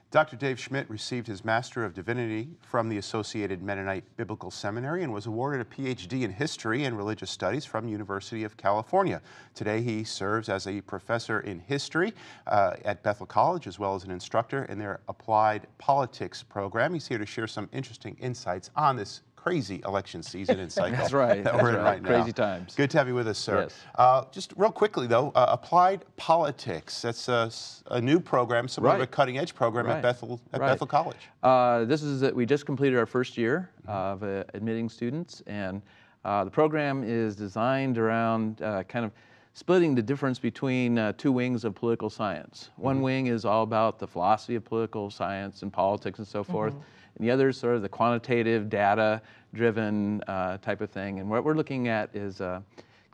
Dr. Dave Schmidt received his Master of Divinity from the Associated Mennonite Biblical Seminary and was awarded a PhD in History and Religious Studies from the University of California. Today he serves as a professor in history at Bethel College, as well as an instructor in their Applied Politics program. He's here to share some interesting insights on this crazy election season and cycle That's right. that we're in right now. Crazy times. Good to have you with us, sir. Yes. Just real quickly, though, Applied Politics, that's a new program, somewhat of a cutting-edge program at Bethel College. This is we just completed our first year of admitting students, and the program is designed around kind of splitting the difference between two wings of political science. One wing is all about the philosophy of political science and politics and so forth. And the other is sort of the quantitative, data-driven type of thing. And what we're looking at is kind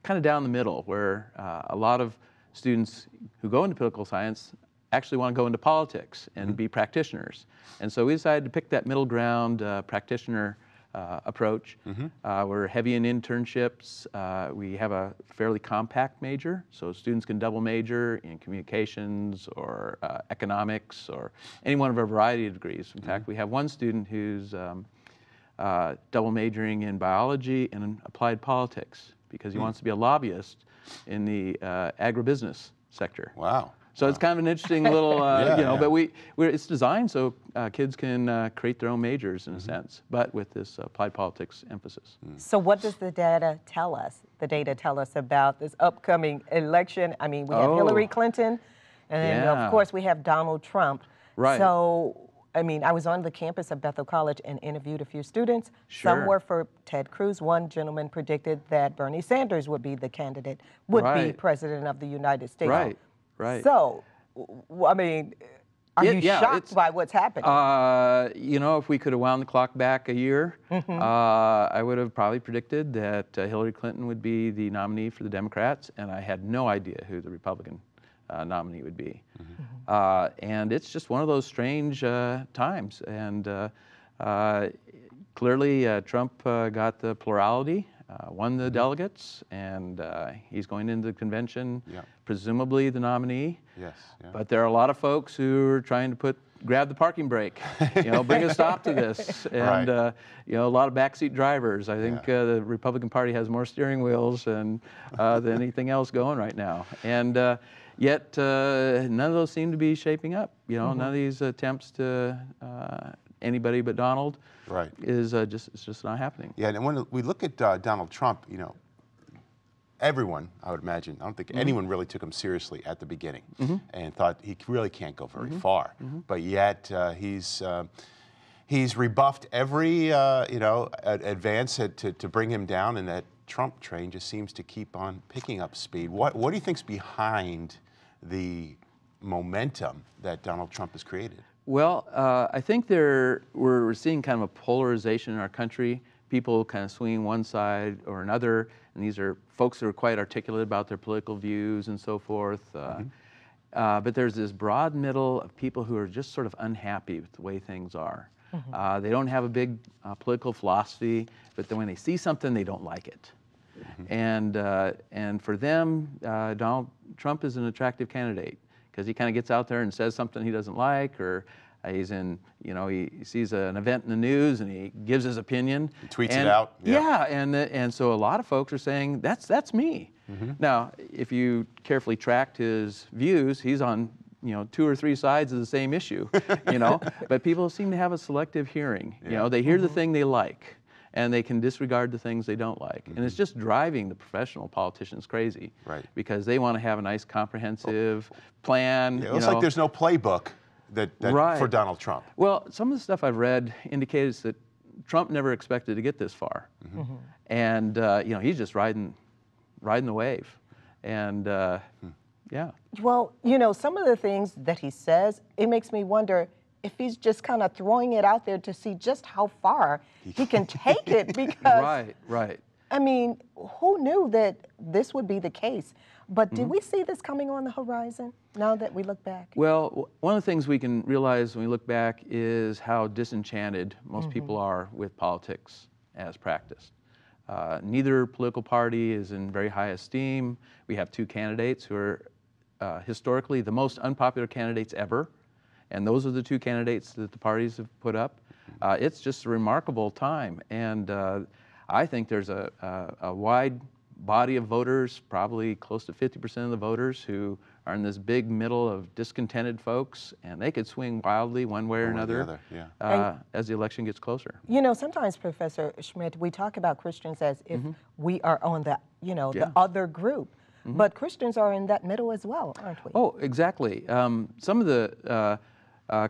of down the middle, where a lot of students who go into political science actually want to go into politics and be practitioners. And so we decided to pick that middle ground practitioner approach. We're heavy in internships. We have a fairly compact major, so students can double major in communications or economics or any one of a variety of degrees. In fact, we have one student who's double majoring in biology and in applied politics because he wants to be a lobbyist in the agribusiness sector. Wow. So it's kind of an interesting little, but it's designed so kids can create their own majors in a sense, but with this applied politics emphasis. So what does the data tell us? The data tell us about this upcoming election. I mean, we have Hillary Clinton, and then of course we have Donald Trump. Right. So, I mean, I was on the campus of Bethel College and interviewed a few students. Some were for Ted Cruz. One gentleman predicted that Bernie Sanders would be the candidate, would be president of the United States. Right. Right. So, I mean, are you shocked by what's happening? You know, if we could have wound the clock back a year, I would have probably predicted that Hillary Clinton would be the nominee for the Democrats, and I had no idea who the Republican nominee would be. And it's just one of those strange times. And clearly, Trump got the plurality. Won the delegates, and he's going into the convention, presumably the nominee. Yes. But there are a lot of folks who are trying to grab the parking brake, bring a stop to this, and a lot of backseat drivers. I think the Republican Party has more steering wheels than anything else going right now, and yet none of those seem to be shaping up. None of these attempts to anybody but Donald is just not happening. Yeah, and when we look at Donald Trump, everyone, I would imagine, I don't think anyone really took him seriously at the beginning and thought he really can't go very far. But yet he's rebuffed every advance to bring him down, and that Trump train just seems to keep on picking up speed. What do you think's behind the momentum that Donald Trump has created? Well, I think we're seeing kind of a polarization in our country. People kind of swinging one side or another, and these are folks who are quite articulate about their political views and so forth. But there's this broad middle of people who are just sort of unhappy with the way things are. They don't have a big political philosophy, but then when they see something, they don't like it. And for them, Donald Trump is an attractive candidate, because he kind of gets out there and says something he doesn't like, or he's in, he sees an event in the news and he gives his opinion. He tweets it out. Yeah, and so a lot of folks are saying, that's me. Now, if you carefully tracked his views, he's on, 2 or 3 sides of the same issue, but people seem to have a selective hearing. They hear the thing they like, and they can disregard the things they don't like. And it's just driving the professional politicians crazy, because they want to have a nice comprehensive plan. Yeah, it looks like there's no playbook for Donald Trump. Well, some of the stuff I've read indicates that Trump never expected to get this far. And he's just riding the wave. And yeah. Well, some of the things that he says, it makes me wonder if he's just kind of throwing it out there to see just how far he can take it, because right. I mean, who knew that this would be the case? But did we see this coming on the horizon now that we look back? Well, one of the things we can realize when we look back is how disenchanted most people are with politics as practiced. Neither political party is in very high esteem. We have 2 candidates who are historically the most unpopular candidates ever. and those are the two candidates that the parties have put up. It's just a remarkable time, and I think there's a wide body of voters, probably close to 50% of the voters, who are in this big middle of discontented folks, and they could swing wildly one way or another as the election gets closer. You know, sometimes, Professor Schmidt, we talk about Christians as if we are on the, the other group, but Christians are in that middle as well, aren't we? Oh, exactly. Some of the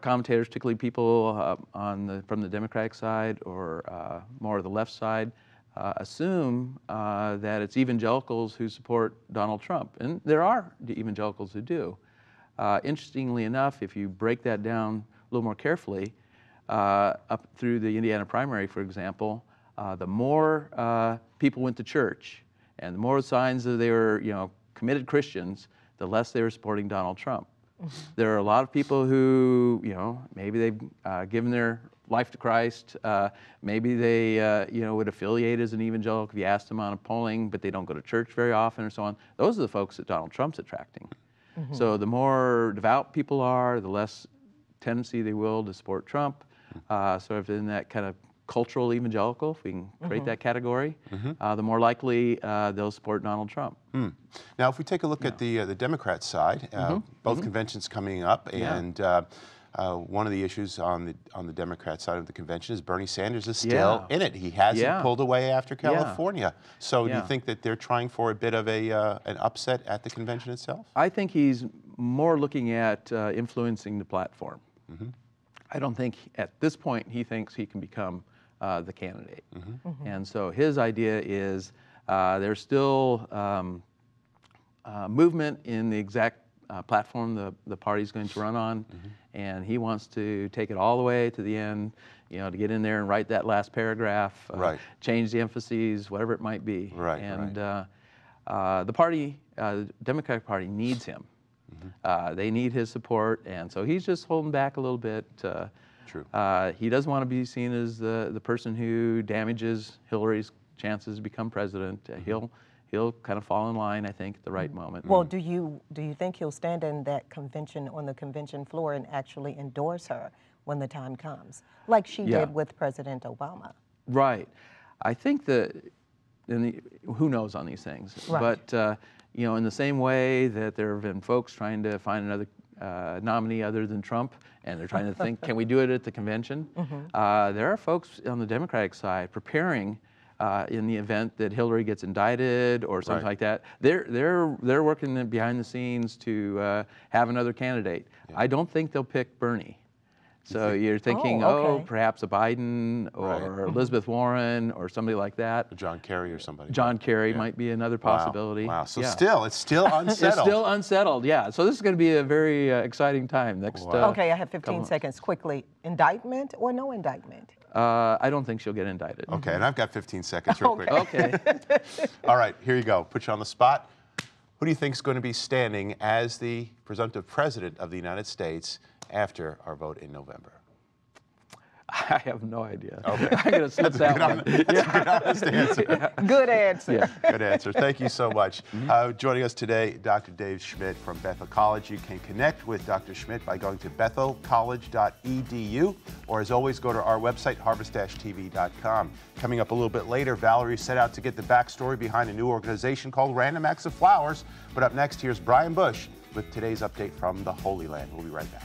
commentators, particularly people from the Democratic side or more of the left side, assume that it's evangelicals who support Donald Trump, and there are evangelicals who do. Interestingly enough, if you break that down a little more carefully, up through the Indiana primary, for example, the more people went to church and the more signs that they were, committed Christians, the less they were supporting Donald Trump. There are a lot of people who, maybe they've given their life to Christ. Maybe they, would affiliate as an evangelical if you asked them on a polling, but they don't go to church very often, or so on. Those are the folks that Donald Trump's attracting. So the more devout people are, the less tendency they will to support Trump. Sort of in that kind of cultural evangelical, if we can create that category, the more likely they'll support Donald Trump. Now, if we take a look at the Democrat side, both conventions coming up, and one of the issues on the Democrat side of the convention is Bernie Sanders is still in it. He hasn't pulled away after California. So do you think that they're trying for a bit of an upset at the convention itself? I think he's more looking at influencing the platform. I don't think at this point he thinks he can become the candidate. And so his idea is there's still movement in the exact platform the party's going to run on, and he wants to take it all the way to the end, to get in there and write that last paragraph, change the emphases, whatever it might be. And the party, the Democratic Party, needs him. They need his support, and so he's just holding back a little bit. He doesn't want to be seen as the person who damages Hillary's chances to become president. He'll kind of fall in line, I think, at the right moment. Well, do you think he'll stand in that convention, on the convention floor, and actually endorse her when the time comes, like she did with President Obama? Right. I think that, who knows on these things, but in the same way that there have been folks trying to find another nominee other than Trump, and they're trying to think, can we do it at the convention? There are folks on the Democratic side preparing in the event that Hillary gets indicted or something like that. They're working behind the scenes to have another candidate. I don't think they'll pick Bernie. So you're thinking, perhaps a Biden or Elizabeth Warren or somebody like that. John Kerry or somebody. John Kerry might be another possibility. Wow. So it's still unsettled. It's still unsettled, yeah. So this is going to be a very exciting time next. Okay, I have 15 seconds quickly. Indictment or no indictment? I don't think she'll get indicted. Okay, and I've got 15 seconds real quick. Okay. All right, here you go. Put you on the spot. Who do you think is going to be standing as the presumptive president of the United States after our vote in November? I have no idea. Okay. I'm going to slip that one. That's a good, honest answer. Good answer. Good answer. Thank you so much. Joining us today, Dr. Dave Schmidt from Bethel College. You can connect with Dr. Schmidt by going to bethelcollege.edu, or as always, go to our website, harvest-tv.com. Coming up a little bit later, Valerie set out to get the backstory behind a new organization called Random Acts of Flowers. But up next, here's Brian Bush with today's update from the Holy Land. We'll be right back.